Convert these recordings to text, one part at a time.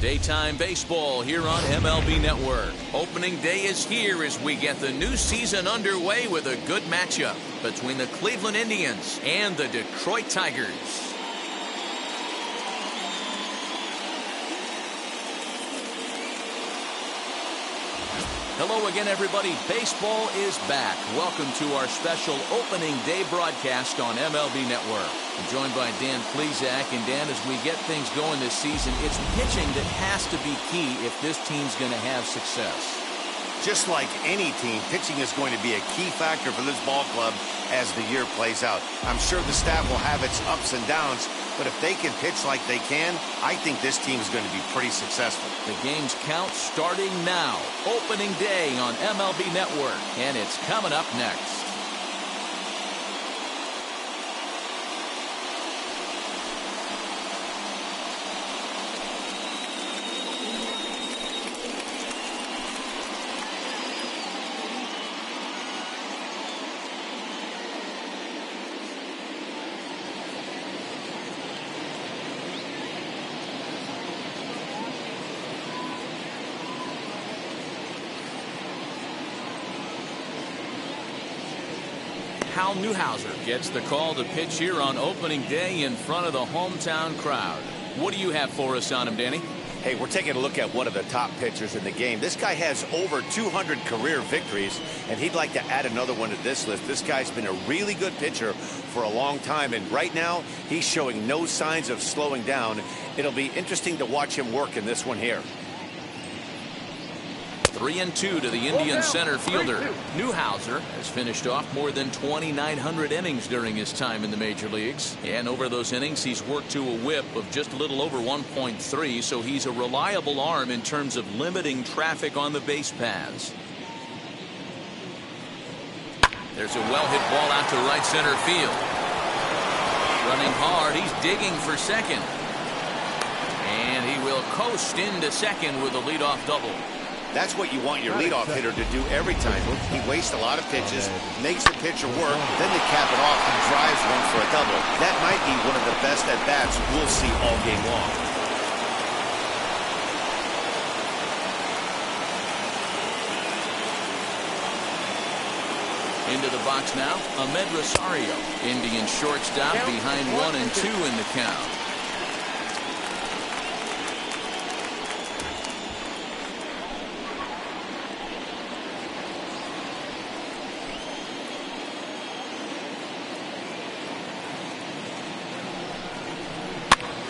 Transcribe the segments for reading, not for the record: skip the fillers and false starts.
Daytime baseball here on MLB Network. Opening day is here as we get the new season underway with a good matchup between the Cleveland Indians and the Detroit Tigers. Hello again, everybody. Baseball is back. Welcome to our special opening day broadcast on MLB Network. I'm joined by Dan Plesac. And Dan, as we get things going this season, it's pitching that has to be key if this team's going to have success. Just like any team, pitching is going to be a key factor for this ball club as the year plays out. I'm sure the staff will have its ups and downs, but if they can pitch like they can, I think this team is going to be pretty successful. The game's count starting now. Opening day on MLB Network, and it's coming up next. Hal Newhouser gets the call to pitch here on opening day in front of the hometown crowd. What do you have for us on him, Danny? Hey, we're taking a look at one of the top pitchers in the game. This guy has over 200 career victories, and he'd like to add another one to this list. This guy's been a really good pitcher for a long time, and right now he's showing no signs of slowing down. It'll be interesting to watch him work in this one here. 3-2 to the Indian center fielder. Newhouser has finished off more than 2,900 innings during his time in the major leagues. And over those innings, he's worked to a whip of just a little over 1.3, so he's a reliable arm in terms of limiting traffic on the base paths. There's a well-hit ball out to right center field. Running hard, he's digging for second. And he will coast into second with a leadoff double. That's what you want your leadoff hitter to do every time. He wastes a lot of pitches, makes the pitcher work, then to cap it off, he drives one for a double. That might be one of the best at-bats we'll see all game long. Into the box now, Ahmed Rosario. Indian shortstop behind 1-2 in the count.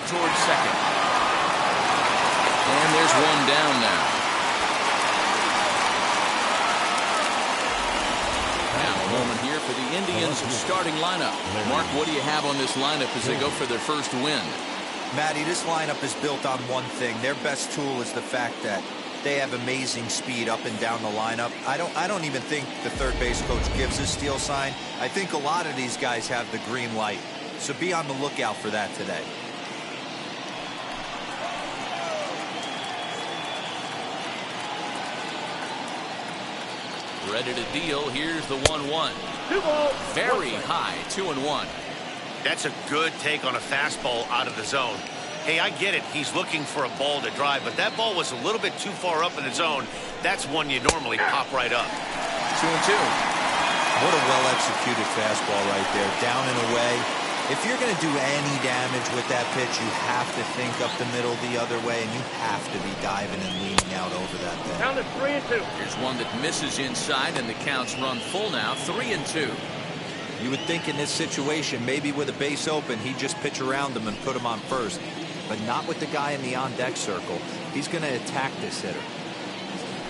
Towards second. And there's one down now. Now a moment here for the Indians starting lineup. Mark, what do you have on this lineup as they go for their first win? Matty, this lineup is built on one thing. Their best tool is the fact that they have amazing speed up and down the lineup. I don't even think the third base coach gives a steal sign. I think a lot of these guys have the green light. So be on the lookout for that today. Ready to deal. Here's the 1-1. Very high, 2-1. That's a good take on a fastball out of the zone. Hey, I get it. He's looking for a ball to drive, but that ball was a little bit too far up in the zone. That's one you normally pop right up. 2-2. What a well-executed fastball right there. Down and away. If you're going to do any damage with that pitch, you have to think up the middle the other way, and you have to be diving and leaning out over that pitch. Count is 3-2. Here's one that misses inside, and the count's run full now, 3-2. You would think in this situation, maybe with a base open, he'd just pitch around him and put him on first. But not with the guy in the on-deck circle. He's going to attack this hitter.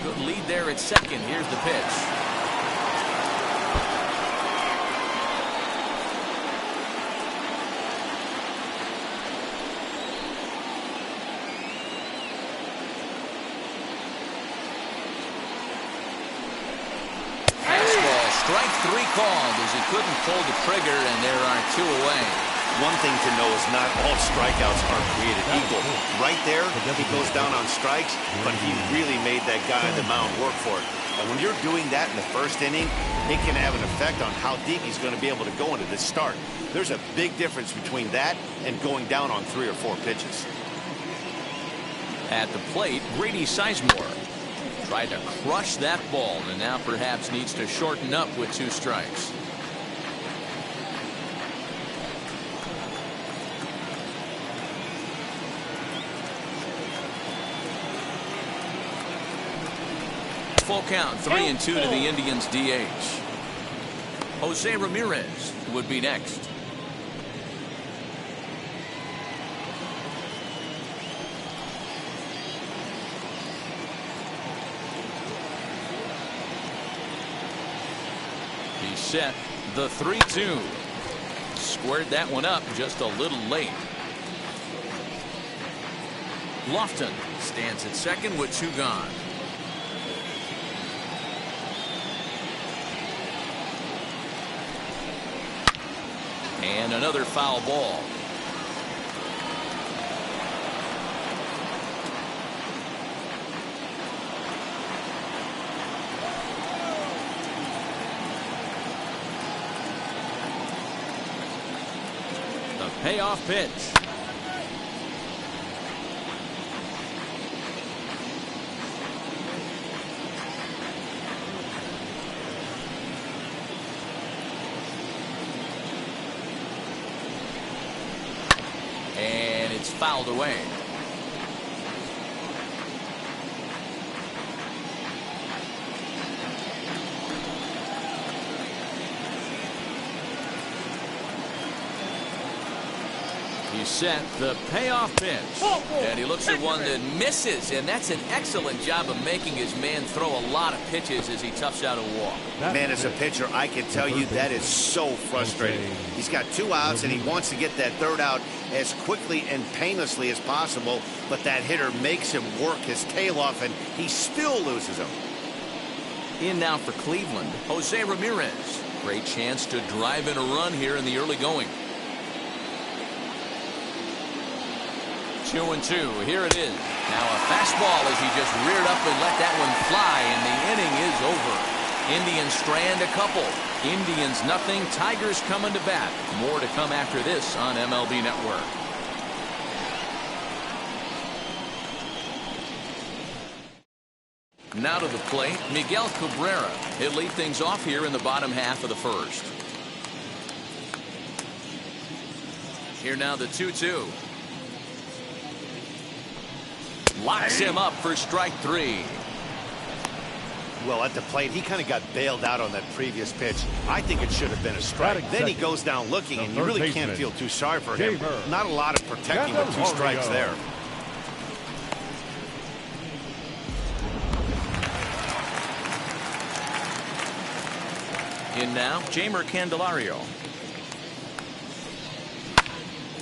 Good lead there at second. Here's the pitch. Strike three called as he couldn't pull the trigger, and there are two away. One thing to know is not all strikeouts are created equal. Right there, he goes down on strikes, but he really made that guy on the mound work for it. And when you're doing that in the first inning, it can have an effect on how deep he's going to be able to go into this start. There's a big difference between that and going down on 3 or 4 pitches. At the plate, Grady Sizemore tried to crush that ball and now perhaps needs to shorten up with 2 strikes. Full count, 3-2 to the Indians DH. Jose Ramirez would be next. He set the 3-2. Squared that one up just a little late. Lofton stands at second with 2 gone. And another foul ball. The payoff pitch. And it's fouled away. He set the payoff pitch. And he looks at one that misses, and that's an excellent job of making his man throw a lot of pitches as he toughs out a walk. Man, as a pitcher, I can tell you that is so frustrating. He's got 2 outs, and he wants to get that 3rd out as quickly and painlessly as possible, but that hitter makes him work his tail off, and he still loses him. In now for Cleveland, Jose Ramirez. Great chance to drive in a run here in the early going. 2-2. Here it is. Now a fastball as he just reared up and let that one fly, and the inning is over. Indians strand a couple. Indians nothing. Tigers coming to bat. More to come after this on MLB Network. Now to the plate, Miguel Cabrera. He'll lead things off here in the bottom half of the 1st. Here now the 2-2. Locks him up for strike 3. Well, at the plate, he kind of got bailed out on that previous pitch. I think it should have been a strike. Then he goes down looking, and you really can't feel too sorry for him. Not a lot of protecting with 2 strikes there. In now, Jeimer Candelario.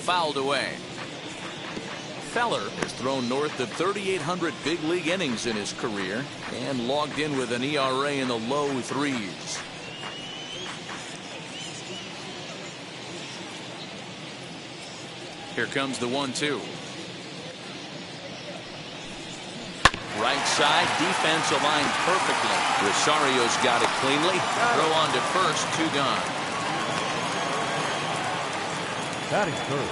Fouled away. Feller has thrown north of 3,800 big league innings in his career and logged in with an ERA in the low 3s. Here comes the 1-2. Right side, defense aligned perfectly. Rosario's got it cleanly. Throw on to first, 2 gone. Batting third,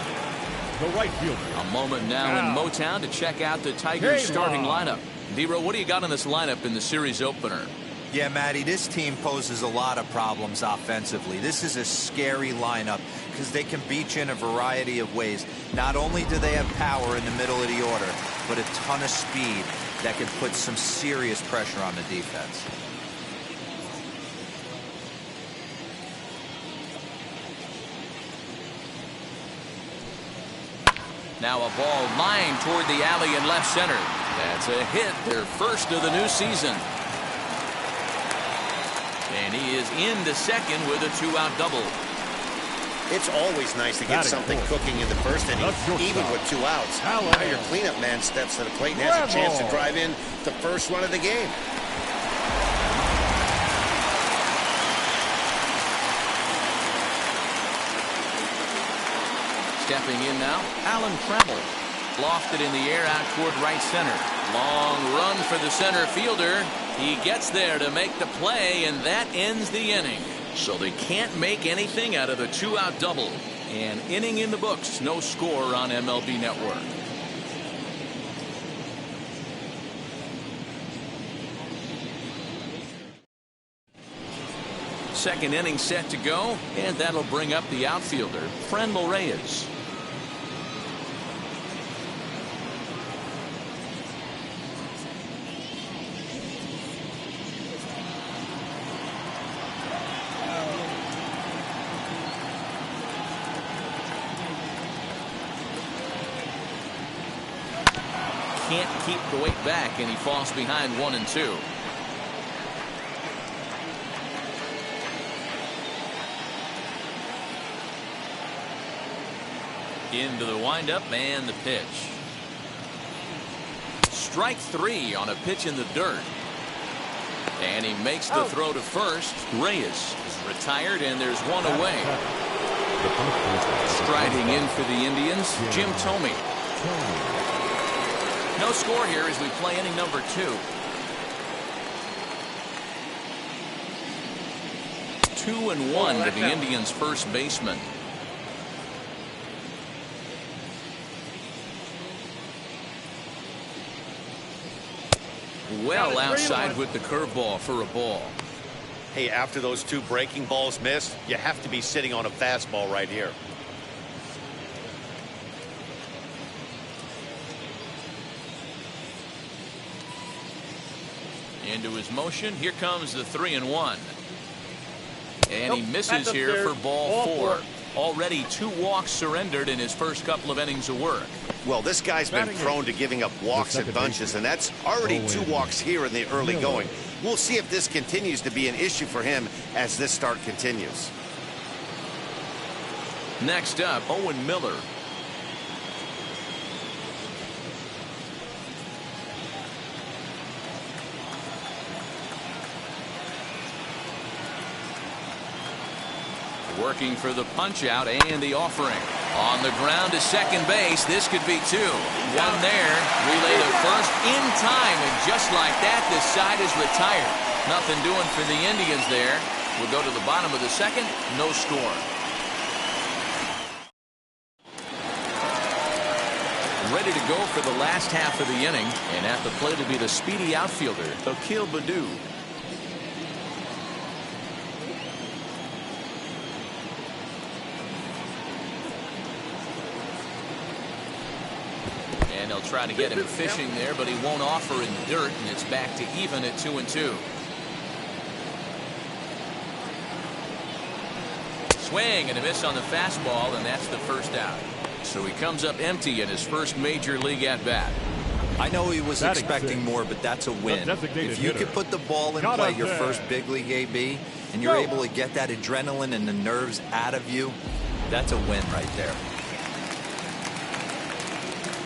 the right fielder. A moment now in Motown to check out the Tigers starting lineup. Dero, what do you got in this lineup in the series opener? Yeah, Matty, this team poses a lot of problems offensively. This is a scary lineup because they can beat you in a variety of ways. Not only do they have power in the middle of the order, but a ton of speed that can put some serious pressure on the defense. Now a ball lined toward the alley in left center. That's a hit, their first of the new season. And he is into second with a 2-out double. It's always nice to get something cooking in the first inning, even with 2 outs. Now your cleanup man steps to the plate and has a chance to drive in the first run of the game. Stepping in now, Alan Trammell. Lofted in the air out toward right center. Long run for the center fielder. He gets there to make the play, and that ends the inning. So they can't make anything out of the 2-out double. An inning in the books, no score on MLB Network. second inning set to go, and that'll bring up the outfielder, Friendly Reyes. Can't keep the weight back, and he falls behind 1-2. Into the windup and the pitch. Strike 3 on a pitch in the dirt. And he makes the throw to first. Reyes is retired, and there's one away. Striding in for the Indians, Jim Thome. No score here as we play inning number 2. 2-1 to the Indians' first baseman. Well outside with the curveball for a ball. Hey, after those 2 breaking balls missed, you have to be sitting on a fastball right here. Into his motion. Here comes the 3-1. And he misses here for ball 4. Already 2 walks surrendered in his first couple of innings of work. Well, this guy's been prone to giving up walks in bunches, and that's already 2 walks here in the early going. We'll see if this continues to be an issue for him as this start continues. Next up, Owen Miller. Working for the punch out and the offering. On the ground to second base. This could be 2. 1 there. Relay to first in time. And just like that, this side is retired. Nothing doing for the Indians there. We'll go to the bottom of the second. No score. Ready to go for the last half of the inning. And at the plate will be the speedy outfielder, Akil Baddoo. And they'll try to get him fishing there, but he won't offer in the dirt, and it's back to even at 2-2. Swing and a miss on the fastball, and that's the first out. So he comes up empty in his first major league at bat. I know he was expecting more, but that's a win. If you can put the ball in play your first big league AB, and you're able to get that adrenaline and the nerves out of you, that's a win right there.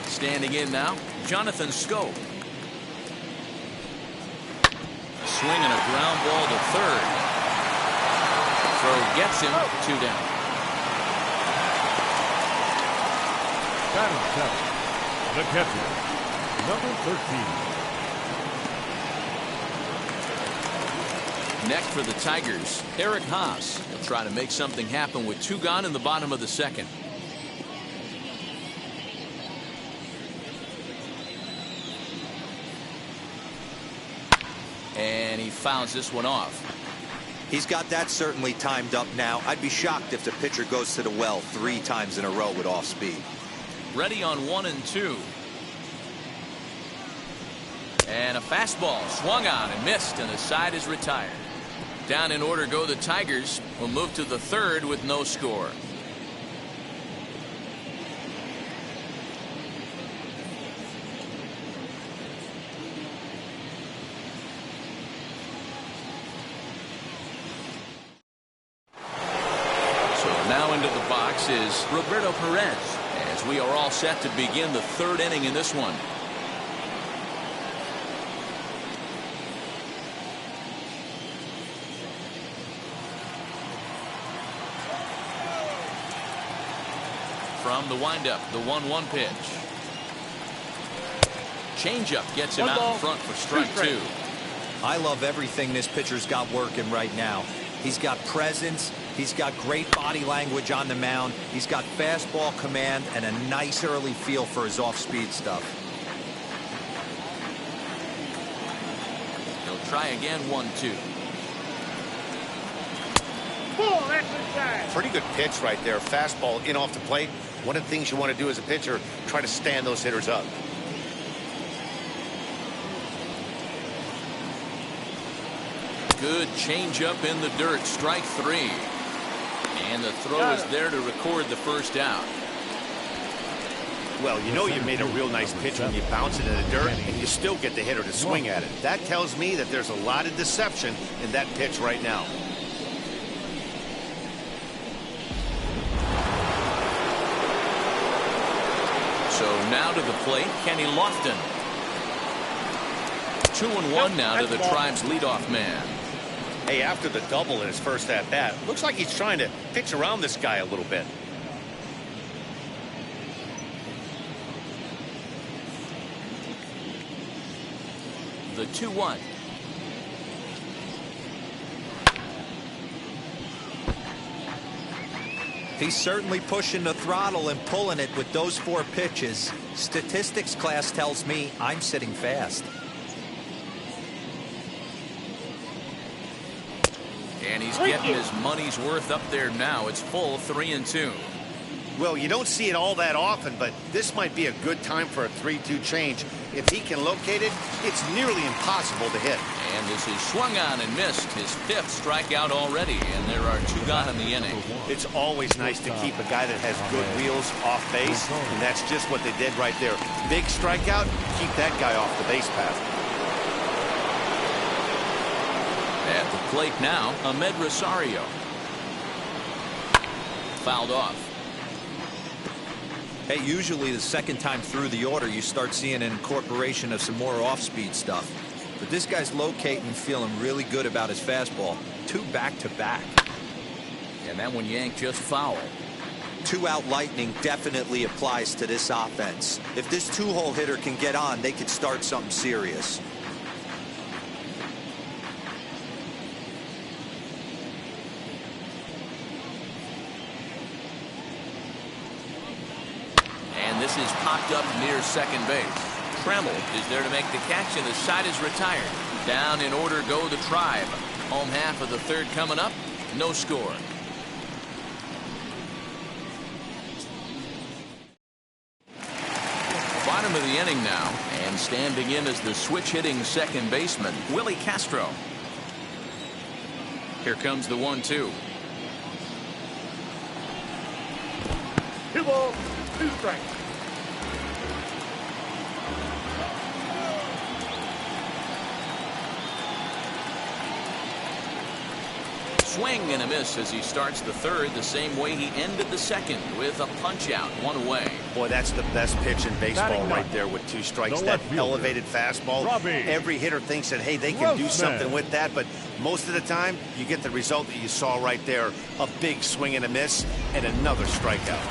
Standing in now, Jonathan Scope. Swinging a ground ball to third. Throw gets him, 2 down. Batting 7, the catcher, number 13. Next for the Tigers, Eric Haas. He'll try to make something happen with 2 gone in the bottom of the second. And he fouls this one off. He's got that certainly timed up now. I'd be shocked if the pitcher goes to the well 3 times in a row with off speed. Ready on 1-2. And a fastball swung on and missed, and the side is retired. Down in order go the Tigers. Will move to the third with no score. Now into the box is Roberto Perez, as we are all set to begin the 3rd inning in this one. From the windup, the 1-1 pitch. Changeup gets him out in front for strike 2. I love everything this pitcher's got working right now. He's got presence. He's got great body language on the mound. He's got fastball command and a nice early feel for his off-speed stuff. He'll try again, 1-2. Pretty good pitch right there. Fastball in off the plate. One of the things you want to do as a pitcher, try to stand those hitters up. Good changeup in the dirt. Strike 3. And the throw is there to record the first out. Well, you know you made a real nice pitch when you bounce it in the dirt and you still get the hitter to swing at it. That tells me that there's a lot of deception in that pitch right now. So now to the plate, Kenny Lofton. 2-1 now to the Tribe's leadoff man. Hey, after the double in his first at-bat, looks like he's trying to pitch around this guy a little bit. The 2-1. He's certainly pushing the throttle and pulling it with those 4 pitches. Statistics class tells me I'm sitting fast. And he's getting his money's worth up there now. It's full 3-2. Well, you don't see it all that often, but this might be a good time for a 3-2 change. If he can locate it, it's nearly impossible to hit. And this is swung on and missed. His 5th strikeout already, and there are 2 gone in the inning. It's always nice to keep a guy that has good wheels off base, and that's just what they did right there. Big strikeout, keep that guy off the base path. At the plate now, Ahmed Rosario. Fouled off. Hey, usually the second time through the order, you start seeing an incorporation of some more off-speed stuff. But this guy's locating and feeling really good about his fastball. 2 back-to-back. And that one yanked just foul. 2-out lightning definitely applies to this offense. If this 2-hole hitter can get on, they could start something serious. This is popped up near second base. Tremmel is there to make the catch, and the side is retired. Down in order go the Tribe. Home half of the 3rd coming up. No score. Bottom of the inning now, and standing in as the switch-hitting second baseman, Willie Castro. Here comes the 1-2. 2 balls, 2 strikes. Swing and a miss as he starts the 3rd the same way he ended the 2nd with a punch-out, 1 away. Boy, that's the best pitch in baseball right there with 2 strikes. That elevated fastball. Every hitter thinks that, hey, they can do something with that, but most of the time, you get the result that you saw right there. A big swing and a miss and another strikeout.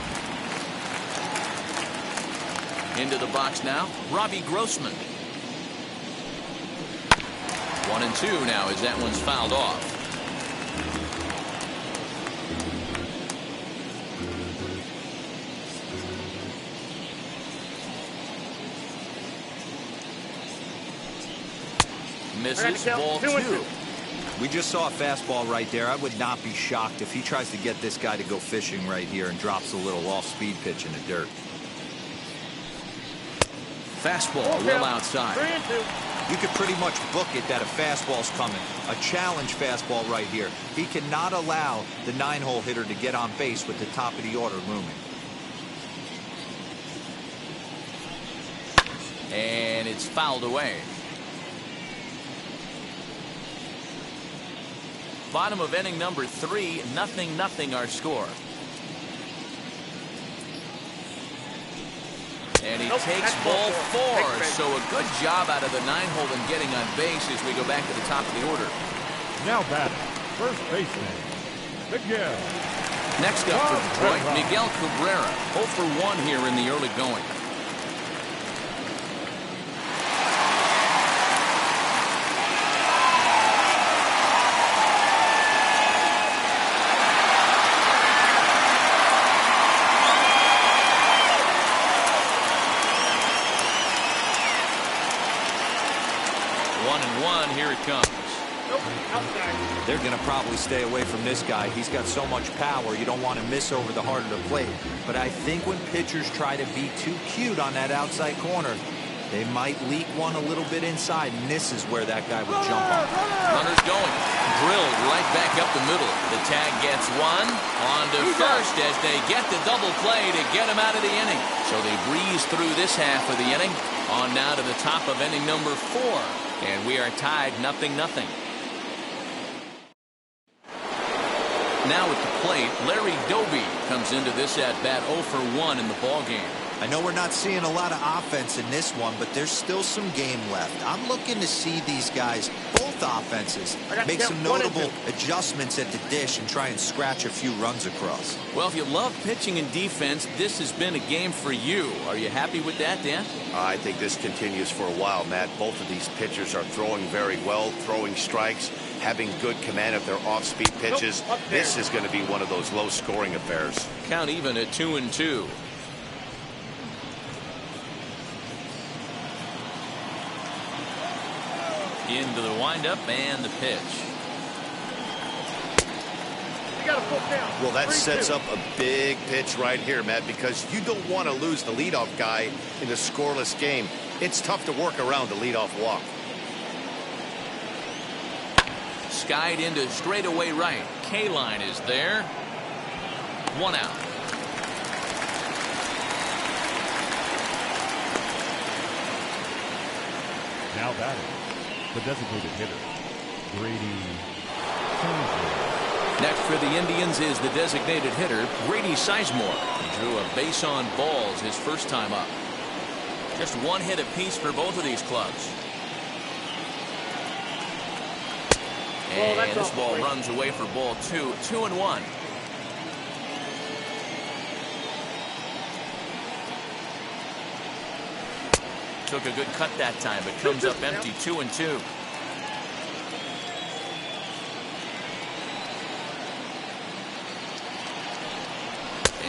Into the box now, Robbie Grossman. 1-2 now as that one's fouled off. Misses, ball 2. We just saw a fastball right there. I would not be shocked if he tries to get this guy to go fishing right here and drops a little off-speed pitch in the dirt. Fastball well outside. You could pretty much book it that a fastball's coming. A challenge fastball right here. He cannot allow the 9-hole hitter to get on base with the top of the order looming. And it's fouled away. Bottom of inning number 3, 0-0 our score. And he takes ball 4. So a good job out of the 9-hole and getting on base as we go back to the top of the order. Now batting, first baseman, Miguel. Next up for Detroit, Miguel Cabrera. 0 for 1 here in the early going. They're going to probably stay away from this guy. He's got so much power, you don't want to miss over the heart of the plate. But I think when pitchers try to be too cute on that outside corner, they might leak one a little bit inside, and this is where that guy would jump on. Runners going. Drilled right back up the middle. The tag gets one. On to first as they get the double play to get him out of the inning. So they breeze through this half of the inning. On now to the top of inning number 4. And we are tied 0-0. Now at the plate, Larry Doby comes into this at bat 0 for 1 in the ball game. I know we're not seeing a lot of offense in this one, but there's still some game left. I'm looking to see these guys, both offenses, make some notable adjustments at the dish and try and scratch a few runs across. Well, if you love pitching and defense, this has been a game for you. Are you happy with that, Dan? I think this continues for a while, Matt. Both of these pitchers are throwing very well, throwing strikes, having good command of their off-speed pitches. This is going to be one of those low-scoring affairs. Count even at 2-2. Into the windup and the pitch. Well, that sets up a big pitch right here, Matt, because you don't want to lose the leadoff guy in a scoreless game. It's tough to work around the leadoff walk. Skied into straightaway right. K-line is there. 1 out. Now batting, the designated hitter, Grady Sizemore. Next for the Indians is the designated hitter, Grady Sizemore. He drew a base on balls his first time up. Just one hit apiece for both of these clubs. And this ball runs away for ball 2. 2-1. Took a good cut that time, but comes up empty. 2-2.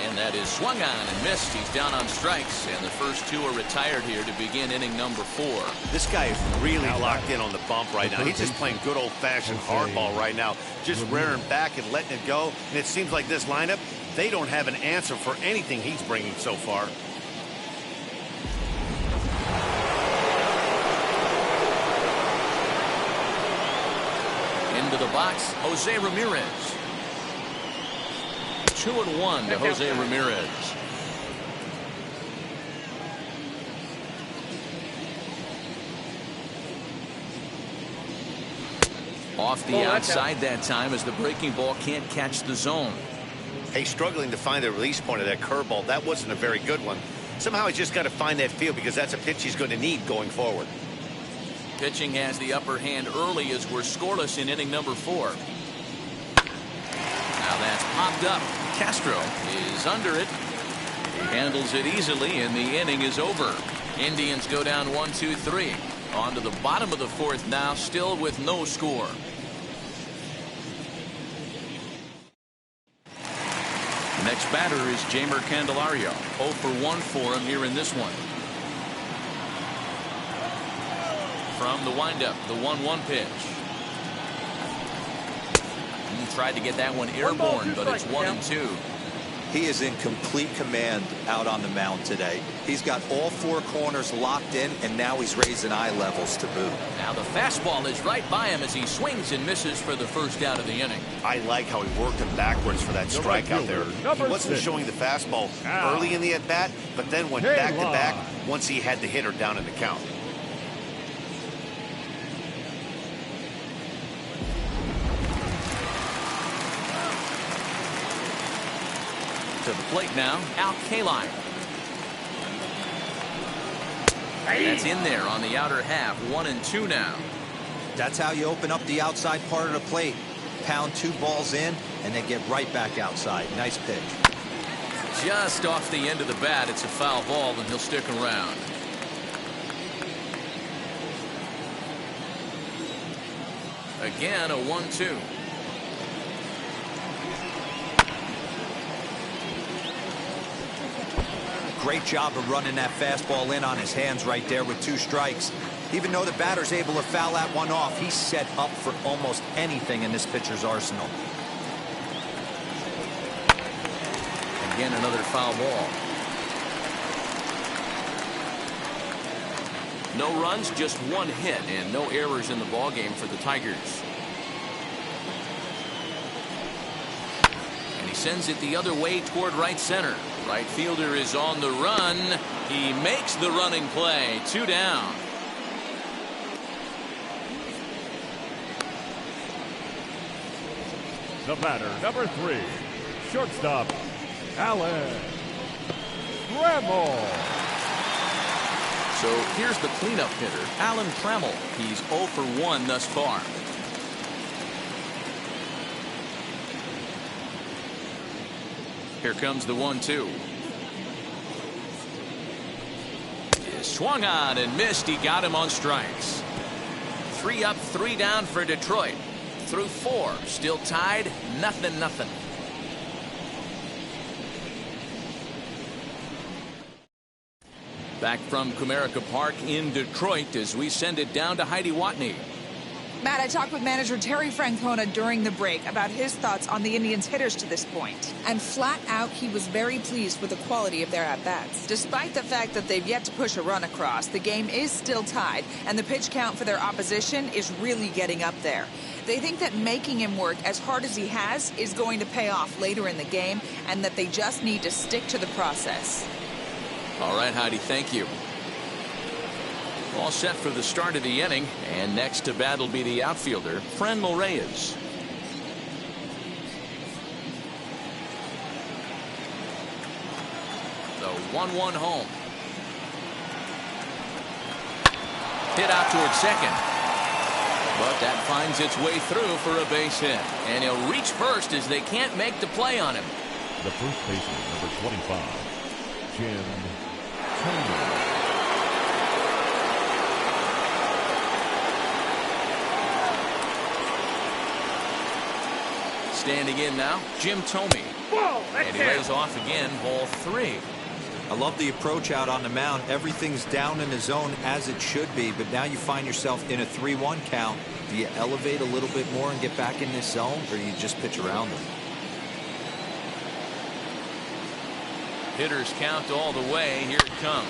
And that is swung on and missed. He's down on strikes, and the first 2 are retired here to begin inning number 4. This guy is really locked in on the bump right now. He's just playing good old-fashioned hardball right now, just rearing back and letting it go. And it seems like this lineup, they don't have an answer for anything he's bringing so far. Into the box, Jose Ramirez. 2-1 to Jose Ramirez. Off the outside that time as the breaking ball can't catch the zone. Hey, struggling to find the release point of that curveball. That wasn't a very good one. Somehow he's just got to find that feel because that's a pitch he's going to need going forward. Pitching has the upper hand early as we're scoreless in inning number 4. Now that's popped up. Castro is under it. He handles it easily, and the inning is over. Indians go down 1-2-3. On to the bottom of the 4th now, still with no score. Next batter is Jeimer Candelario. 0 for 1 for him here in this one. From the windup, the 1-1 pitch. He tried to get that one airborne, but it's 1-2. He is in complete command out on the mound today. He's got all 4 corners locked in, and now he's raising eye levels to boot. Now the fastball is right by him as he swings and misses for the first out of the inning. I like how he worked him backwards for that strike out there. He wasn't showing the fastball early in the at-bat, but then went back-to-back once he had the hitter down in the count. To the plate now, Al Kaline. That's in there on the outer half. 1-2 now. That's how you open up the outside part of the plate. Pound 2 balls in, and then get right back outside. Nice pitch. Just off the end of the bat, it's a foul ball, and he'll stick around. Again, a 1-2. Great job of running that fastball in on his hands right there with 2 strikes. Even though the batter's able to foul that one off, he's set up for almost anything in this pitcher's arsenal. Again, another foul ball. No runs, just one hit, and no errors in the ball game for the Tigers. And he sends it the other way toward right center. Right fielder is on the run. He makes the running play. 2 down. The batter, number 3, shortstop, Alan Trammell. So here's the cleanup hitter, Alan Trammell. He's 0 for 1 thus far. Here comes the 1-2. Swung on and missed. He got him on strikes. 3 up, 3 down for Detroit. Through 4, still tied, 0-0. Back from Comerica Park in Detroit as we send it down to Heidi Watney. Matt, I talked with manager Terry Francona during the break about his thoughts on the Indians' hitters to this point. And flat out, he was very pleased with the quality of their at-bats. Despite the fact that they've yet to push a run across, the game is still tied, and the pitch count for their opposition is really getting up there. They think that making him work as hard as he has is going to pay off later in the game, and that they just need to stick to the process. All right, Heidi, thank you. All set for the start of the inning, and next to bat will be the outfielder, Franmil Reyes. The 1-1 home. Hit out toward second. But that finds its way through for a base hit. And he'll reach first as they can't make the play on him. The first baseman, number 25, Jim Thome. Standing in now, Jim Thome. And he lays off again, ball 3. I love the approach out on the mound. Everything's down in the zone as it should be, but now you find yourself in a 3-1 count. Do you elevate a little bit more and get back in this zone, or do you just pitch around them? Hitters count all the way. Here it comes.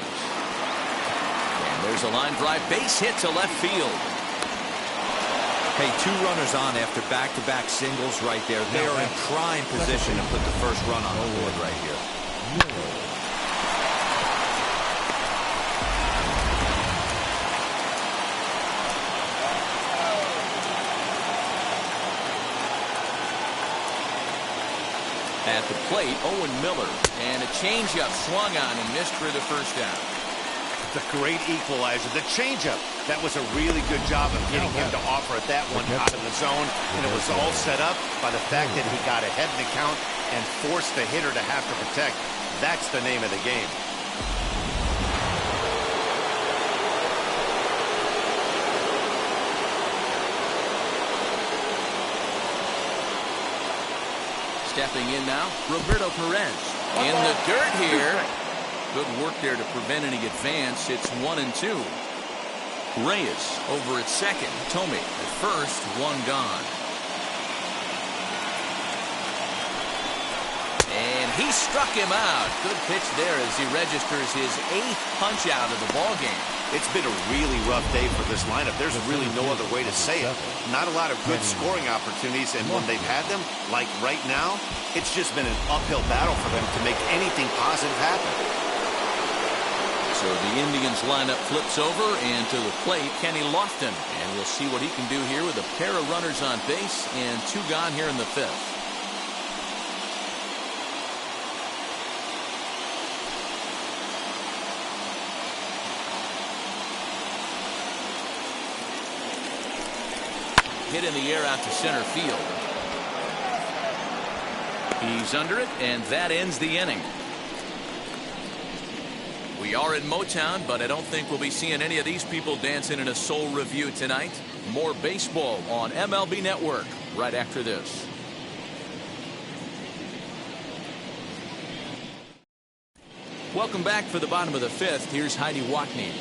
And there's a line drive base hit to left field. Hey, 2 runners on after back-to-back singles right there. They are in prime position to put the first run on the board right here. At the plate, Owen Miller. And a changeup swung on and missed for the first down. It's a great equalizer. The changeup. That was a really good job of getting him to offer at that one out of the zone. And it was all set up by the fact that he got ahead in the count and forced the hitter to have to protect. That's the name of the game. Stepping in now, Roberto Perez. In the dirt here. Good work there to prevent any advance. It's 1-2. Reyes over at second. Thome at first. 1 gone. And he struck him out. Good pitch there as he registers his 8th punch out of the ball game. It's been a really rough day for this lineup. There's really no other way to say it. Not a lot of good scoring opportunities, and when they've had them, like right now, it's just been an uphill battle for them to make anything positive happen. So the Indians lineup flips over, and to the plate, Kenny Lofton. And we'll see what he can do here with a pair of runners on base and 2 gone here in the 5th. Hit in the air out to center field. He's under it, and that ends the inning. We are in Motown, but I don't think we'll be seeing any of these people dancing in a soul review tonight. More baseball on MLB Network right after this. Welcome back for the bottom of the 5th. Here's Heidi Watney.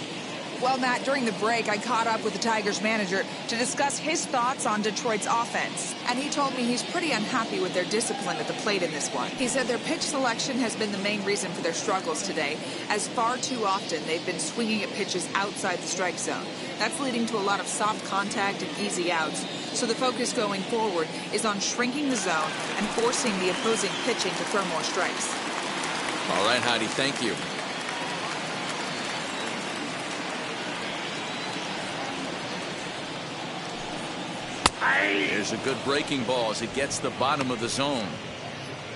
Well, Matt, during the break, I caught up with the Tigers manager to discuss his thoughts on Detroit's offense. And he told me he's pretty unhappy with their discipline at the plate in this one. He said their pitch selection has been the main reason for their struggles today, as far too often they've been swinging at pitches outside the strike zone. That's leading to a lot of soft contact and easy outs. So the focus going forward is on shrinking the zone and forcing the opposing pitching to throw more strikes. All right, Heidi, thank you. There's a good breaking ball as it gets the bottom of the zone.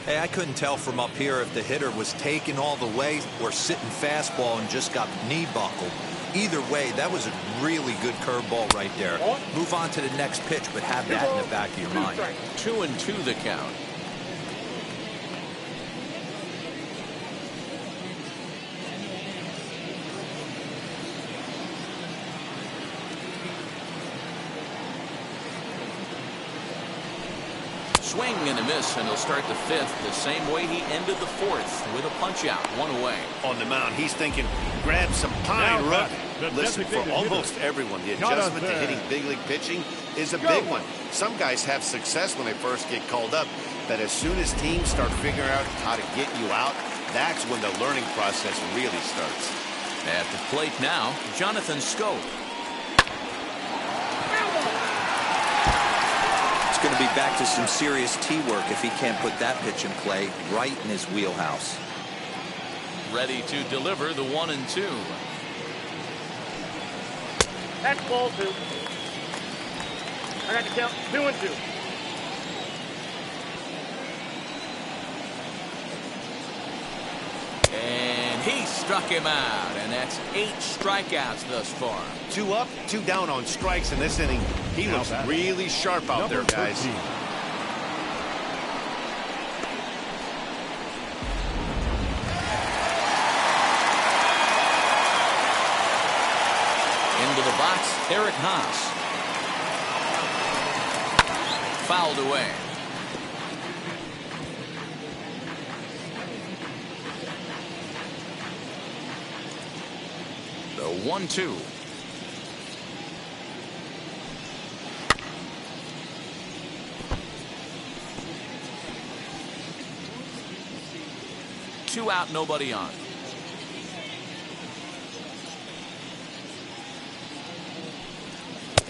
Hey, I couldn't tell from up here if the hitter was taking all the way or sitting fastball and just got knee buckled. Either way, that was a really good curveball right there. Move on to the next pitch, but have that in the back of your mind. 2-2 the count. Swing and a miss, and he'll start the fifth the same way he ended the fourth, with a punch out, one away. On the mound, he's thinking, grab some pine root. Listen, for almost everyone, the adjustment to hitting big league pitching is a big one. Some guys have success when they first get called up, but as soon as teams start figuring out how to get you out, that's when the learning process really starts. At the plate now, Jonathan Schoop. Going to be back to some serious tee work if he can't put that pitch in play right in his wheelhouse. Ready to deliver the 1-2. That's ball 2. I got to count 2-2. And he struck him out, and that's 8 strikeouts thus far. 2 up, 2 down on strikes in this inning. He looks really sharp out there, guys. 13. Into the box, Eric Haas. Fouled away. The 1-2. Two out, nobody on.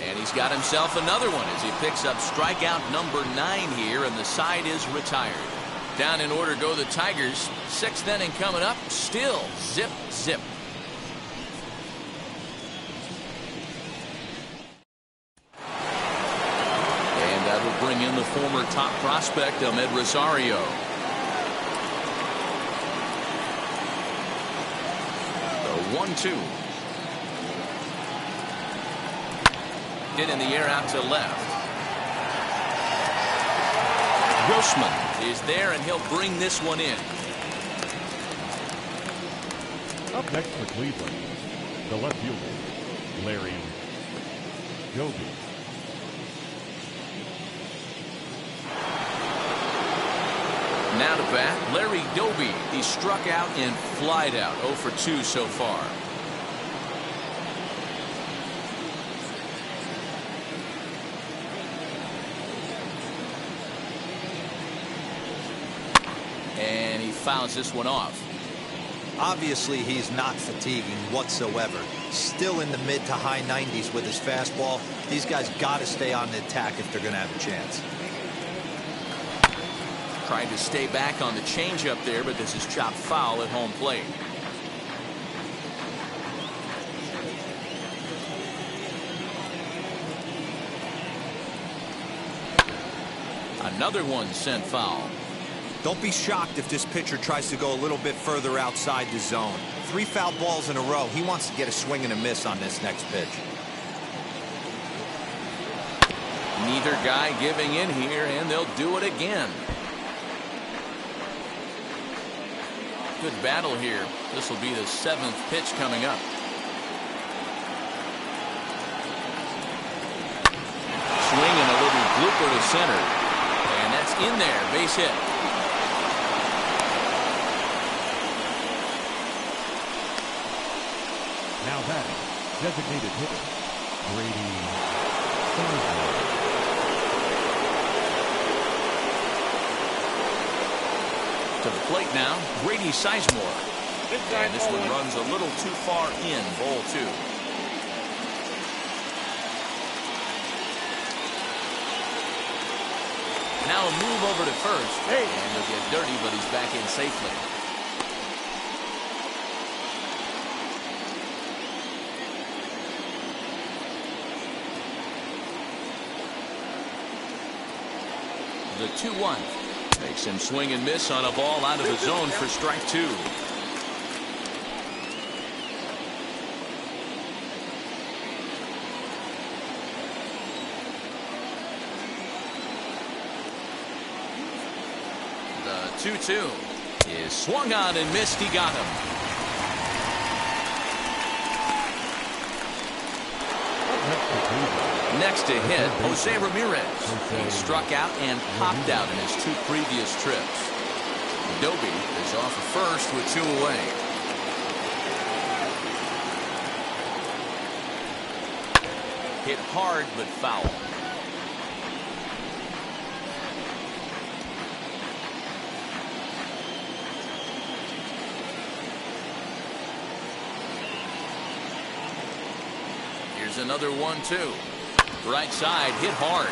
And he's got himself another one as he picks up strikeout number 9 here, and the side is retired. Down in order go the Tigers. 6th inning coming up. Still zip, zip. And that will bring in the former top prospect, Ahmed Rosario. The 1-2. Hit in the air out to left. Grossman is there, and he'll bring this one in. Up next for Cleveland, the left fielder, Larry Doby. Now to bat, Larry Doby. He struck out and flied out. 0 for 2 so far. And he fouls this one off. Obviously, he's not fatiguing whatsoever. Still in the mid to high 90s with his fastball. These guys got to stay on the attack if they're going to have a chance. Tried to stay back on the changeup there, but this is chopped foul at home plate. Another one sent foul. Don't be shocked if this pitcher tries to go a little bit further outside the zone. 3 foul balls in a row. He wants to get a swing and a miss on this next pitch. Neither guy giving in here, and they'll do it again. Good battle here. This will be the 7th pitch coming up. Swing and a little blooper to center. And that's in there. Base hit. Now batting, designated hitter, Brady Sizemore. To the plate now, Brady Sizemore. And this one runs a little too far in, ball 2. Now a move over to first. And he'll get dirty, but he's back in safely. The 2-1. Makes him swing and miss on a ball out of the zone for strike 2. The 2-2 is swung on and missed. He got him. Next to hit, Jose Ramirez. He struck out and popped out in his 2 previous trips. Dobie is off of first with 2 away. Hit hard but foul. Here's another 1-2. Right side, hit hard.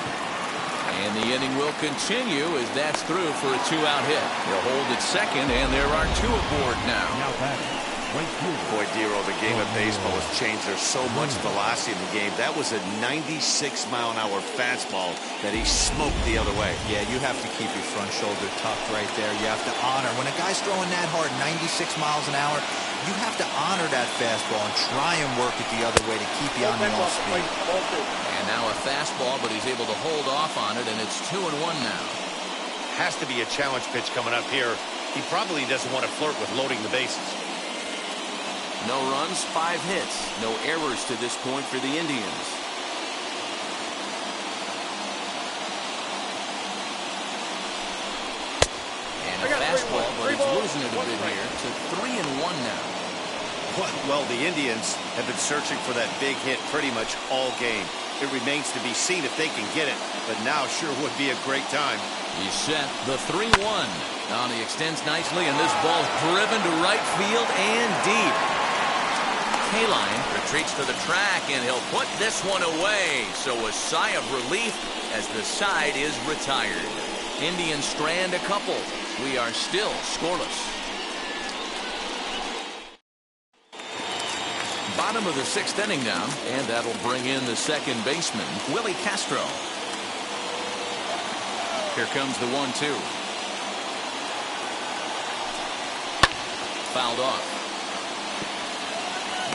And the inning will continue as that's through for a 2-out hit. He'll hold at second, and there are 2 aboard now. Now batting, right fielder. Boy, Dero, the game of baseball has changed. There's so much velocity in the game. That was a 96-mile-an-hour fastball that he smoked the other way. Yeah, you have to keep your front shoulder tucked right there. You have to honor. When a guy's throwing that hard, 96 miles an hour, you have to honor that fastball and try and work it the other way to keep you on the off speed. And now a fastball, but he's able to hold off on it, and it's 2-1 now. Has to be a challenge pitch coming up here. He probably doesn't want to flirt with loading the bases. No runs, 5 hits. No errors to this point for the Indians. And a fastball, but he's losing it a bit here to 3-1 now. Well, the Indians have been searching for that big hit pretty much all game. It remains to be seen if they can get it, but now sure would be a great time. He's set the 3-1. Now he extends nicely, and this ball driven to right field and deep. Kaline retreats to the track, and he'll put this one away. So a sigh of relief as the side is retired. Indians strand a couple. We are still scoreless. Bottom of the 6th inning now, and that'll bring in the second baseman, Willie Castro. Here comes the 1-2. Fouled off.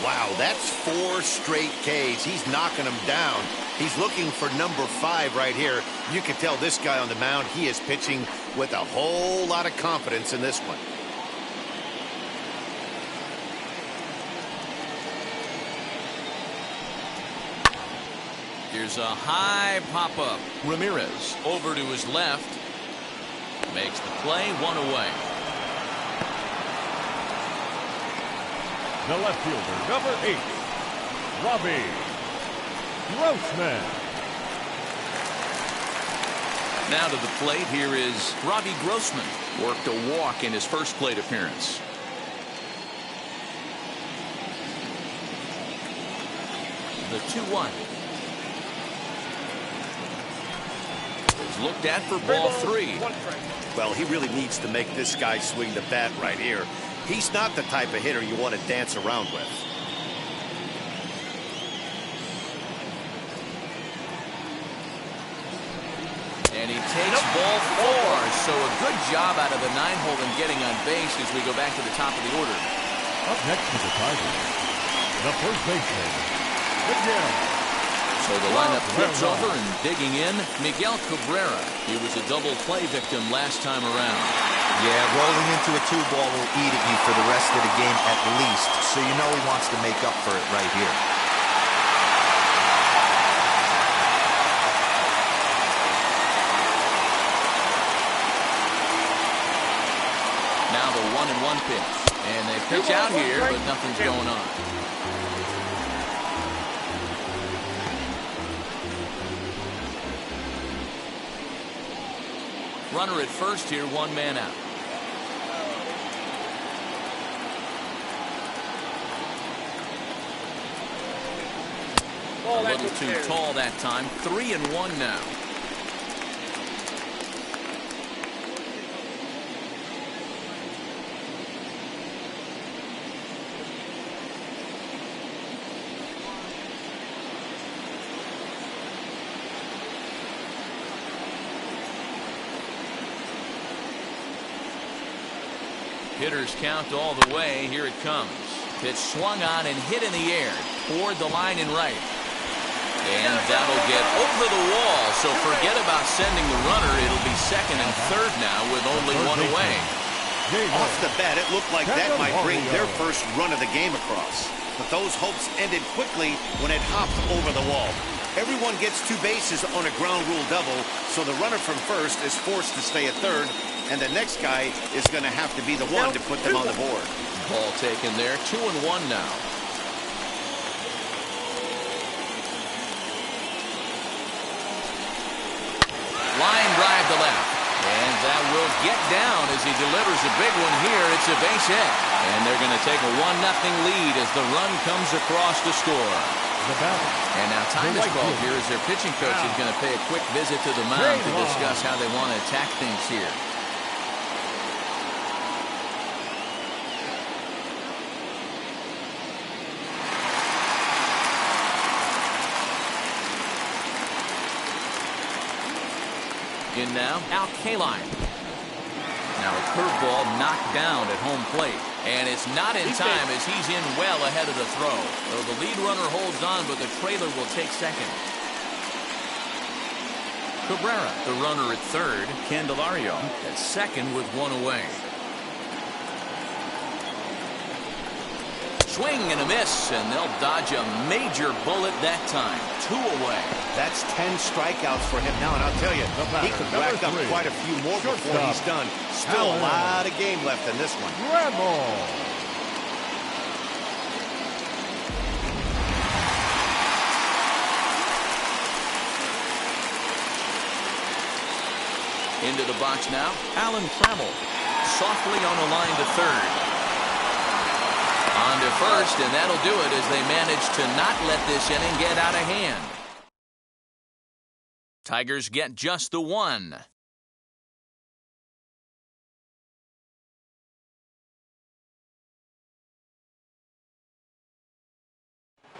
Wow, that's 4 straight Ks. He's knocking them down. He's looking for number 5 right here. You can tell this guy on the mound, he is pitching with a whole lot of confidence in this one. Here's a high pop-up. Ramirez over to his left. Makes the play, 1 away. The left fielder, number 8, Robbie Grossman. Now to the plate, here is Robbie Grossman. Worked a walk in his first plate appearance. The 2-1. Looked at for ball 3. Well, he really needs to make this guy swing the bat right here. He's not the type of hitter you want to dance around with. And he takes ball 4. So a good job out of the 9-hole in getting on base as we go back to the top of the order. Up next is the Tigers, the first baseman, Miguel. So the lineup flips over, and digging in, Miguel Cabrera. He was a double play victim last time around. Yeah, rolling into a 2-ball will eat at you for the rest of the game at least, so you know he wants to make up for it right here. Now the 1-1 pitch. And they pitch out here, but nothing's going on. Runner at first here, one man out. A little too tall that time. 3-1 now. Hitters count all the way. Here it comes. Pitch swung on and hit in the air toward the line and right. And that'll get over the wall. So forget about sending the runner. It'll be second and third now with only one away. Off the bat, it looked like that might bring their first run of the game across. But those hopes ended quickly when it hopped over the wall. Everyone gets 2 bases on a ground rule double, so the runner from first is forced to stay at third, and the next guy is going to have to be the one to put them on the board. Ball taken there. 2-1 now. Line drive to left. And that will get down as he delivers a big one here. It's a base hit. And they're going to take a 1-0 lead as the run comes across to score. And now time is called here as their pitching coach is going to pay a quick visit to the mound to discuss how they want to attack things here. In now, Al Kaline. Now a curveball knocked down at home plate. And it's not in time as he's in well ahead of the throw. So the lead runner holds on, but the trailer will take second. Cabrera, the runner at third. Candelario at second with one away. Swing and a miss, and they'll dodge a major bullet that time. 2 away. That's 10 strikeouts for him now, and I'll tell you, he could rack up quite a few more before he's done. Still a lot of game left in this one. Red ball. Into the box now, Alan Trammell. Softly on the line to third. On to first, and that'll do it as they manage to not let this inning get out of hand. Tigers get just the one.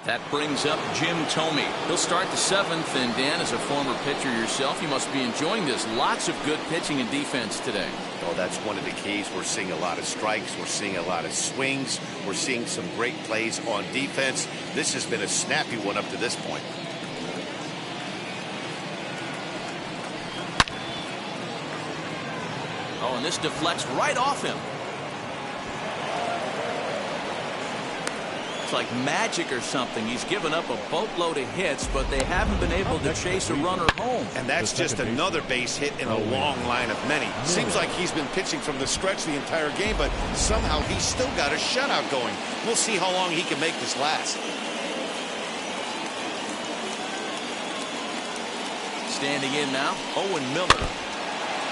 That brings up Jim Thome. He'll start the 7th, and Dan, as a former pitcher yourself, you must be enjoying this. Lots of good pitching and defense today. Oh, that's one of the keys. We're seeing a lot of strikes. We're seeing a lot of swings. We're seeing some great plays on defense. This has been a snappy one up to this point. Oh, and this deflects right off him. It's like magic or something. He's given up a boatload of hits, but they haven't been able to chase a runner home. And that's just another base hit in a long line of many. Seems like he's been pitching from the stretch the entire game, but somehow he's still got a shutout going. We'll see how long he can make this last. Standing in now, Owen Miller.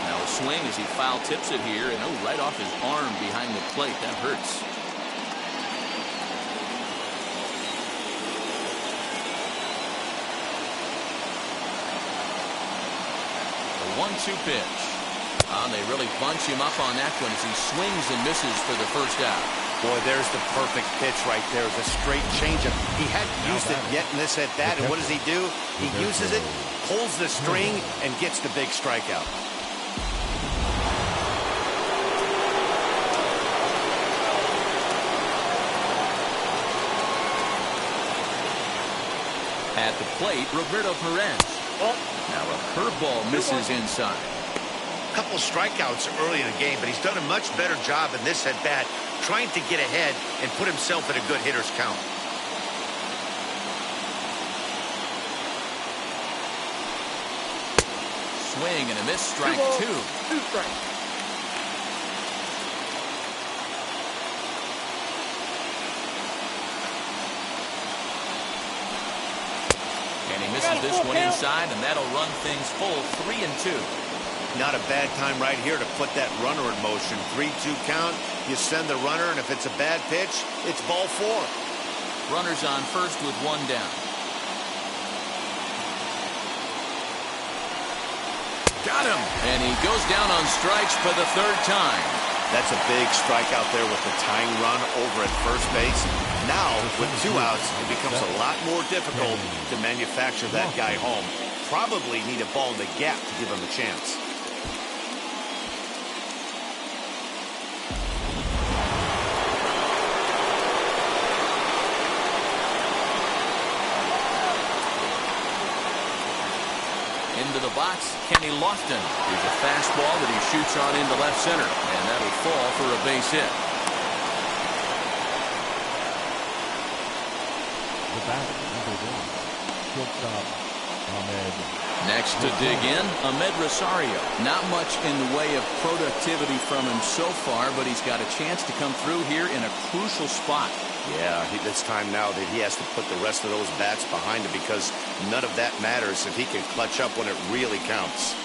Now a swing as he foul tips it here, and oh, right off his arm behind the plate. That hurts. The 1-2 pitch. They really bunch him up on that one as he swings and misses for the first out. Boy, there's the perfect pitch right there. The straight changeup. He hadn't used it yet in this at-bat, and what does he do? He uses it, pulls the string, and gets the big strikeout. At the plate, Roberto Perez. Now a curveball misses inside. A couple strikeouts early in the game, but he's done a much better job in this at-bat, trying to get ahead and put himself in a good hitter's count. Swing and a miss, strike 2. 2 strikes. And he misses this one inside, and that'll run things full 3-2. Not a bad time right here to put that runner in motion. 3-2 count. You send the runner, and if it's a bad pitch, it's ball 4. Runners on first with one down. Got him. And he goes down on strikes for the 3rd time. That's a big strike out there with the tying run over at first base. Now, with 2 outs, it becomes a lot more difficult to manufacture that guy home. Probably need a ball in the gap to give him a chance. Into the box, Kenny Lofton. Here's a fastball that he shoots on into left center, and that'll fall for a base hit. The batter, number 1, shortstop Ahmed. Next to dig in, Ahmed Rosario. Not much in the way of productivity from him so far, but he's got a chance to come through here in a crucial spot. Yeah, it's time now that he has to put the rest of those bats behind him, because none of that matters if he can clutch up when it really counts.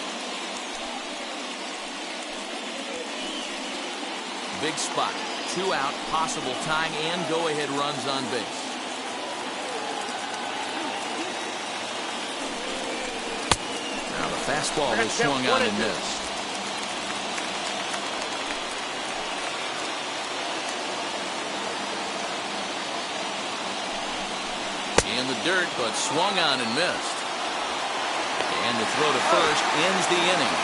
Big spot. 2 out, possible tying and go-ahead runs on base. Now the fastball is swung on and missed. In the dirt, but swung on and missed. And the throw to first ends the inning.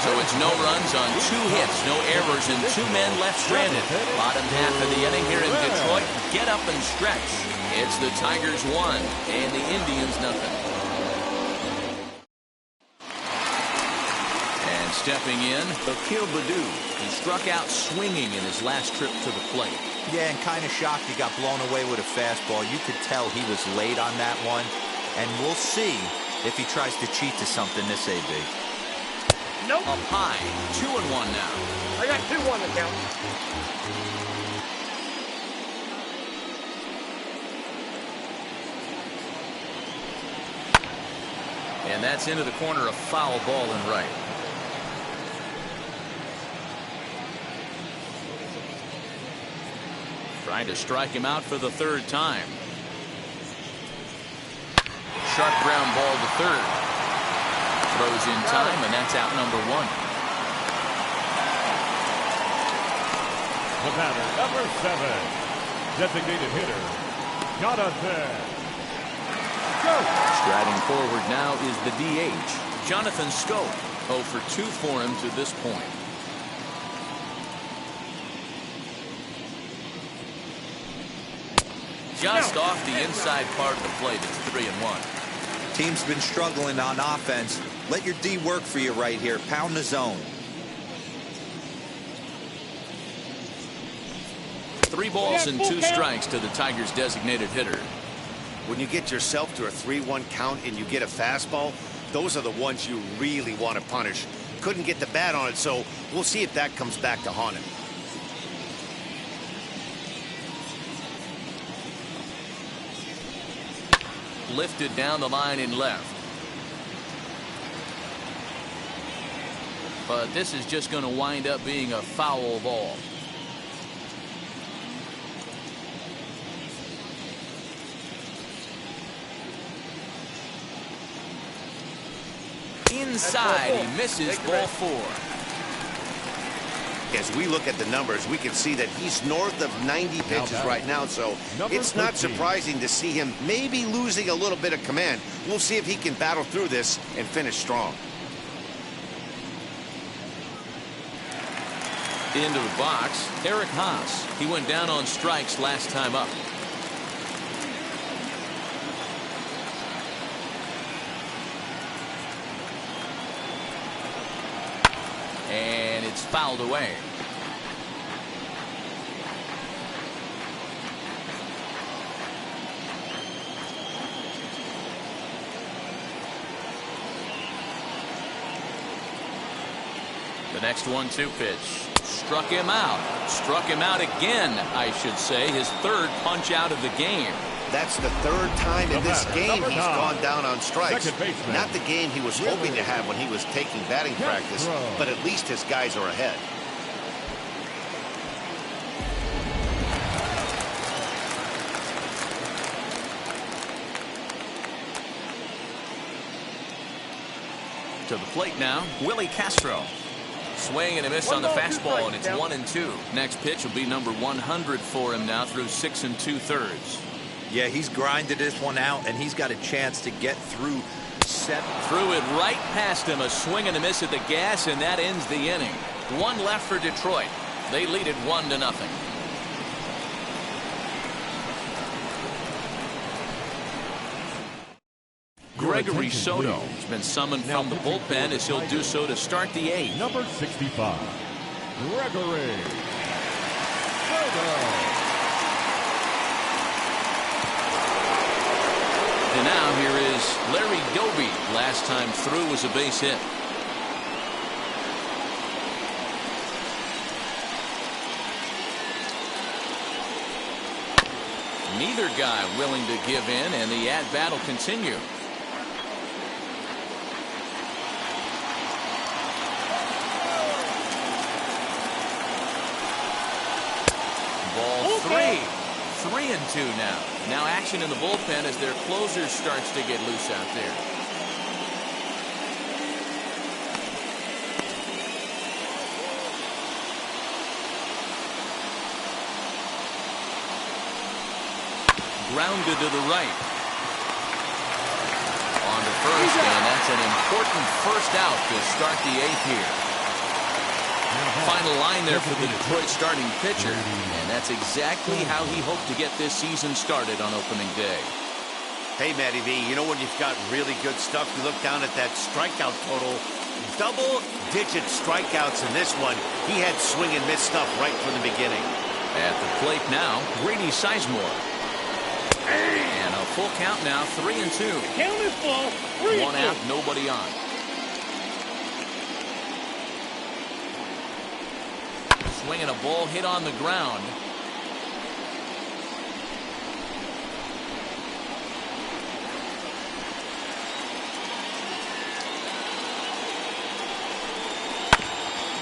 So it's no runs on 2 hits, no errors, and 2 men left stranded. Bottom half of the inning here in Detroit. Get up and stretch. It's the Tigers 1 and the Indians nothing. And stepping in, Akil Baddoo, who struck out swinging in his last trip to the plate. Yeah, and kind of shocked he got blown away with a fastball. You could tell he was late on that one. And we'll see if he tries to cheat to something this AB. Nope. Up high, 2-1 now. I got 2-1 to count. And that's into the corner, a foul ball and right. Trying to strike him out for the 3rd time. Sharp ground ball to third. Throws in time, and that's out number 1. The batter, number 7, designated hitter, Jonathan. Striding forward now is the DH, Jonathan Scope. 0 for 2 for him to this point. Just off the inside part of the plate. It's 3-1. Team's been struggling on offense. Let your D work for you right here. Pound the zone. 3 balls and 2 strikes to the Tigers' designated hitter. When you get yourself to a 3-1 count and you get a fastball, those are the ones you really want to punish. Couldn't get the bat on it, so we'll see if that comes back to haunt him. Lifted down the line in left. But this is just going to wind up being a foul ball. Inside, he misses ball 4. As we look at the numbers, we can see that he's north of 90 pitches right now, so it's not surprising to see him maybe losing a little bit of command. We'll see if he can battle through this and finish strong. Into the box, Eric Haas. He went down on strikes last time up. And it's fouled away. The next 1-2 pitch. Struck him out. Struck him out again, I should say. His 3rd punch out of the game. That's the third time in this game he's gone down on strikes. Baseman, Not the game he was hoping to have when he was taking batting practice, but at least his guys are ahead. To the plate now, Willie Castro. Swing and a miss on the fastball, and it's 1-2. Next pitch will be number 100 for him now through 6 2/3. Yeah, he's grinded this one out, and he's got a chance to get through 7. Threw it right past him, a swing and a miss at the gas, and that ends the inning. One left for Detroit. They lead it 1-0. Gregory Soto has been summoned from the bullpen as he'll do so to start the 8th. Number 65, Gregory Soto. And now here is Larry Doby. Last time through was a base hit. Neither guy willing to give in, and the at-bat will continue. Ball 3. 3-2 now. Now action in the bullpen as their closer starts to get loose out there. Grounded to the right. On to first, and that's an important first out to start the 8th here. Final line there for the Detroit starting pitcher, and that's exactly how he hoped to get this season started on opening day. Hey, Matty V, you know when you've got really good stuff, you look down at that strikeout total. Double-digit strikeouts in this one. He had swing and miss stuff right from the beginning. At the plate now, Grady Sizemore. And a full count now, 3-2. Count is full. 1 out, nobody on. Swinging a ball hit on the ground.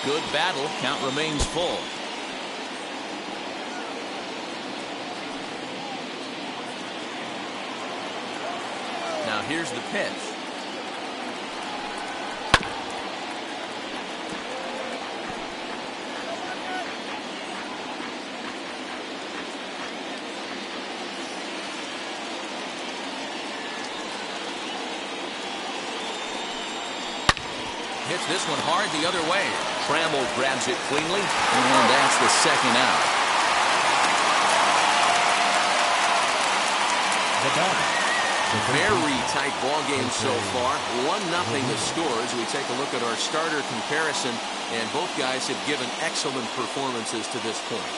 Good battle. Count remains full. Now here's the pitch. Hits this one hard the other way. Trammell grabs it cleanly, and that's the second out. Very tight ball game so far. 1-0 the score as we take a look at our starter comparison, and both guys have given excellent performances to this point.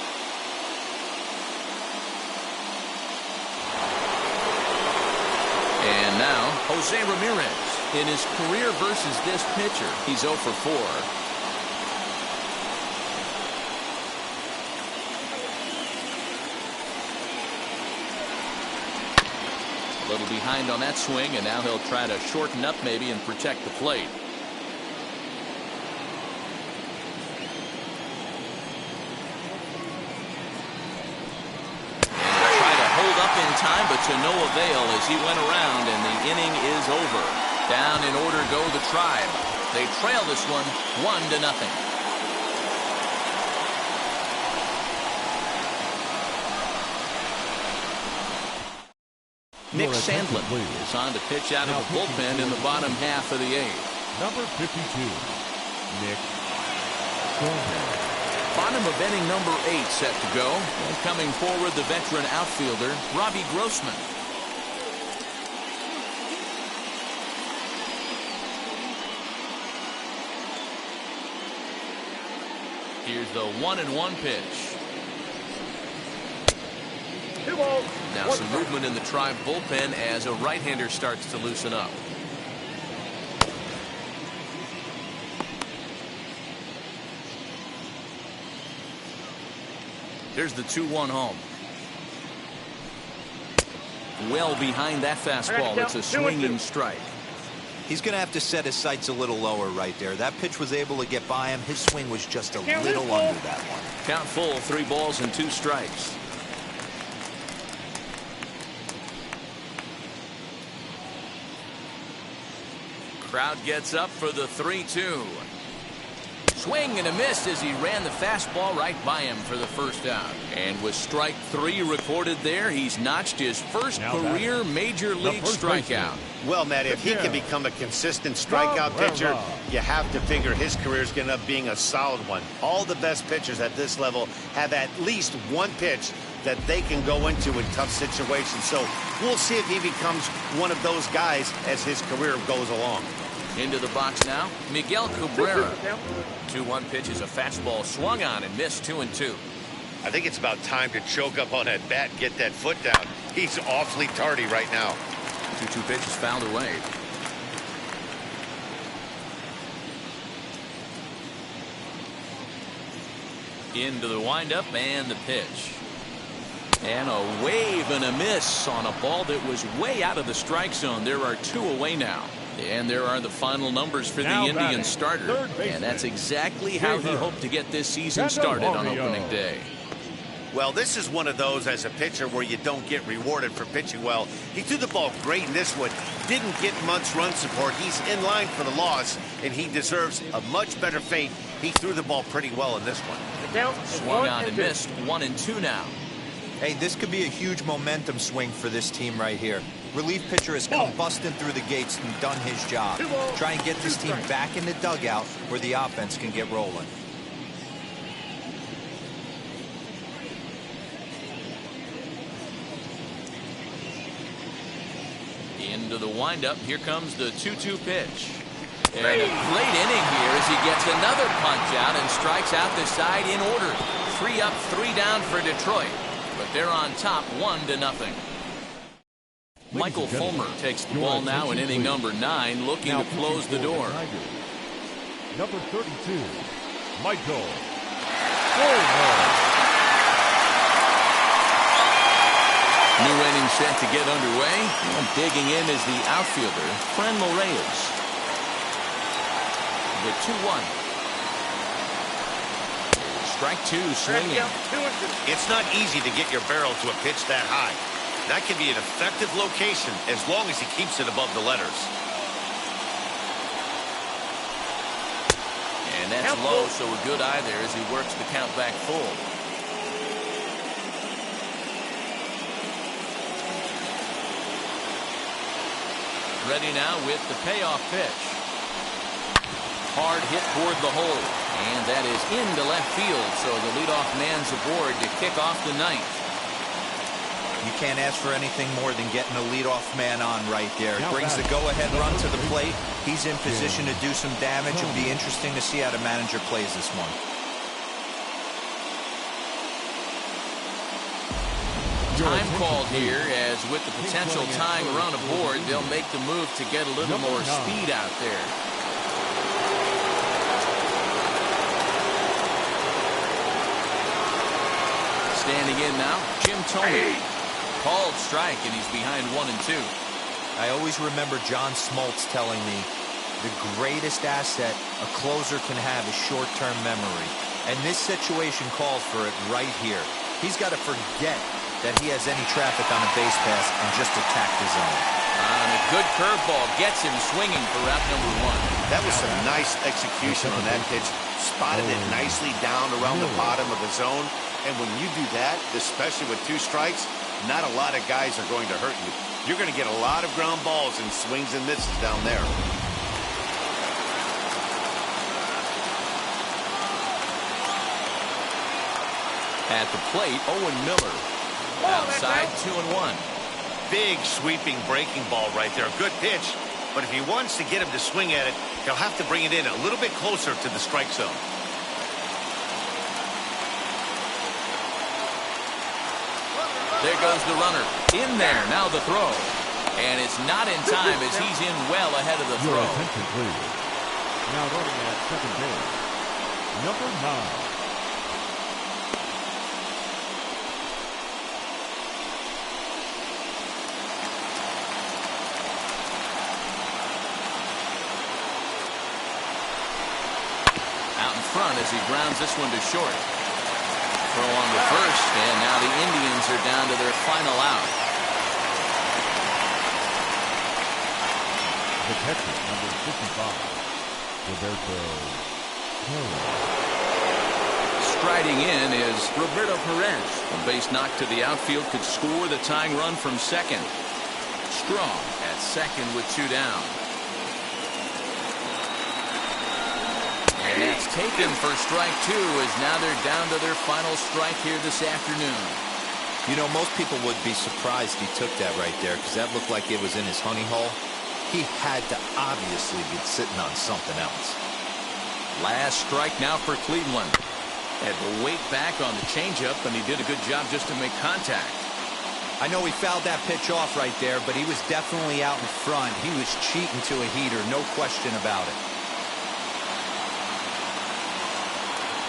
And now, Jose Ramirez. In his career versus this pitcher, he's 0 for 4. A little behind on that swing, and now he'll try to shorten up maybe and protect the plate. And try to hold up in time, but to no avail as he went around, and the inning is over. Down in order go the Tribe. They trail this one 1-0. Nick Sandlin is on to pitch out of the bullpen in the bottom half of the 8th. Number 52, Nick Sandlin. Bottom of inning number 8 set to go. And coming forward, the veteran outfielder, Robbie Grossman. Here's the 1-1 pitch. 2 balls. Now some movement in the Tribe bullpen as a right-hander starts to loosen up. Here's the 2-1 home. well behind that fastball. It's a swinging strike. He's going to have to set his sights a little lower right there. That pitch was able to get by him. His swing was just a little under that one. Count full, 3 balls and 2 strikes. Crowd gets up for the 3-2. Swing and a miss as he ran the fastball right by him for the first out. And with strike 3 recorded there, he's notched his first career major league strikeout. Well, Matt, if he can become a consistent strikeout pitcher, you have to figure his career is going to end up being a solid one. All the best pitchers at this level have at least one pitch that they can go into in tough situations. So we'll see if he becomes one of those guys as his career goes along. Into the box now, Miguel Cabrera. 2-1 pitch is a fastball swung on and missed 2-2. I think it's about time to choke up on that bat and get that foot down. He's awfully tardy right now. 2-2 pitch is fouled away. Into the windup and the pitch. And a wave and a miss on a ball that was way out of the strike zone. There are 2 away now. And there are the final numbers for the Indian starter. And that's exactly how he hoped to get this season started on opening day. Well, this is one of those as a pitcher where you don't get rewarded for pitching well. He threw the ball great in this one. Didn't get much run support. He's in line for the loss, and he deserves a much better fate. He threw the ball pretty well in this one. Swung on and missed. 1-2 now. Hey, this could be a huge momentum swing for this team right here. Relief pitcher has come busting through the gates and done his job. Try and get this team back in the dugout where the offense can get rolling. Into the windup. Here comes the 2-2 pitch. And a great inning here as he gets another punch out and strikes out the side in order. 3 up, 3 down for Detroit. But they're on top 1-0. Michael Fulmer takes the ball now in inning number 9, looking to close the door. Number 32, Michael Fulmer. New inning set to get underway. And digging in is the outfielder, Franmil Reyes. The 2-1. Strike 2 swinging. It's not easy to get your barrel to a pitch that high. That can be an effective location as long as he keeps it above the letters. And that's low, so a good eye there as he works the count back full. Ready now with the payoff pitch. Hard hit toward the hole. And that is into left field, so the leadoff man's aboard to kick off the 9th. You can't ask for anything more than getting a leadoff man on right there. It brings the go-ahead run to the plate. He's in position to do some damage. It'll be interesting to see how the manager plays this one. Time called here, as with the potential tying run aboard, they'll make the move to get a little more speed out there. Standing in now, Jim Thome. Called strike, and he's behind 1-2. I always remember John Smoltz telling me the greatest asset a closer can have is short-term memory. And this situation calls for it right here. He's got to forget that he has any traffic on a base pass and just attack the zone. And a good curveball gets him swinging for route number 1. That was some nice execution on that pitch. Spotted it nicely down around the bottom of the zone. And when you do that, especially with 2 strikes, not a lot of guys are going to hurt you. You're going to get a lot of ground balls and swings and misses down there. At the plate, Owen Miller. Outside, 2-1. Big sweeping breaking ball right there. Good pitch. But if he wants to get him to swing at it, he'll have to bring it in a little bit closer to the strike zone. There goes the runner. In there, now the throw. And it's not in time as he's in well ahead of the throw. Your attention, please. Now running at second base, number 9. down as he grounds this one to short. Throw on the first, and now the Indians are down to their final out. The catcher, number 55, Roberto Perez. Striding in is Roberto Perez. A base knock to the outfield could score the tying run from second. Strong at second with 2 down. And that's taken for strike 2, as now they're down to their final strike here this afternoon. You know, most people would be surprised he took that right there, because that looked like it was in his honey hole. He had to obviously be sitting on something else. Last strike now for Cleveland. Had to wait back on the changeup, and he did a good job just to make contact. I know he fouled that pitch off right there, but he was definitely out in front. He was cheating to a heater, no question about it.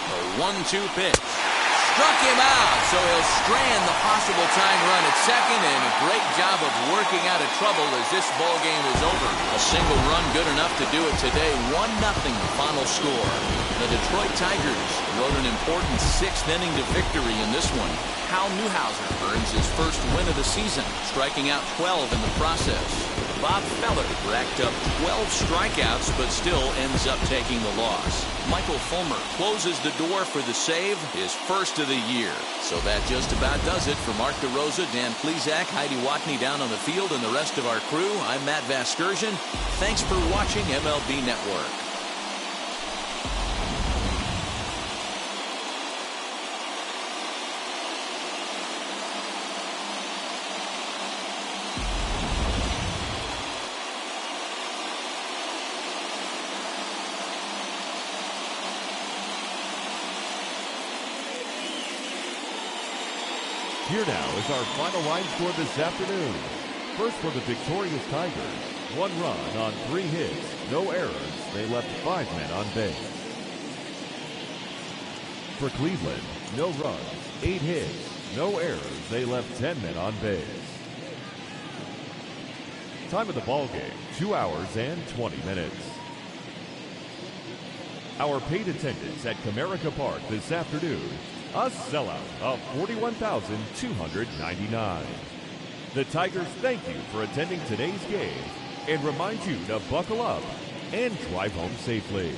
The 1-2 pitch. Struck him out, so he'll strand the possible tying run at second, and a great job of working out of trouble as this ball game is over. A single run good enough to do it today. 1-0 the final score. The Detroit Tigers rode an important 6th inning to victory in this one. Hal Newhouser earns his first win of the season, striking out 12 in the process. Bob Feller racked up 12 strikeouts, but still ends up taking the loss. Michael Fulmer closes the door for the save, his first of the year. So that just about does it. For Mark DeRosa, Dan Plesac, Heidi Watney down on the field, and the rest of our crew, I'm Matt Vasgersian. Thanks for watching MLB Network. Here now is our final line score this afternoon. First for the victorious Tigers, 1 run on 3 hits, no errors. They left 5 men on base. For Cleveland, no runs, 8 hits, no errors. They left 10 men on base. Time of the ball game, 2 hours and 20 minutes. Our paid attendance at Comerica Park this afternoon, a sellout of 41,299. The Tigers thank you for attending today's game and remind you to buckle up and drive home safely.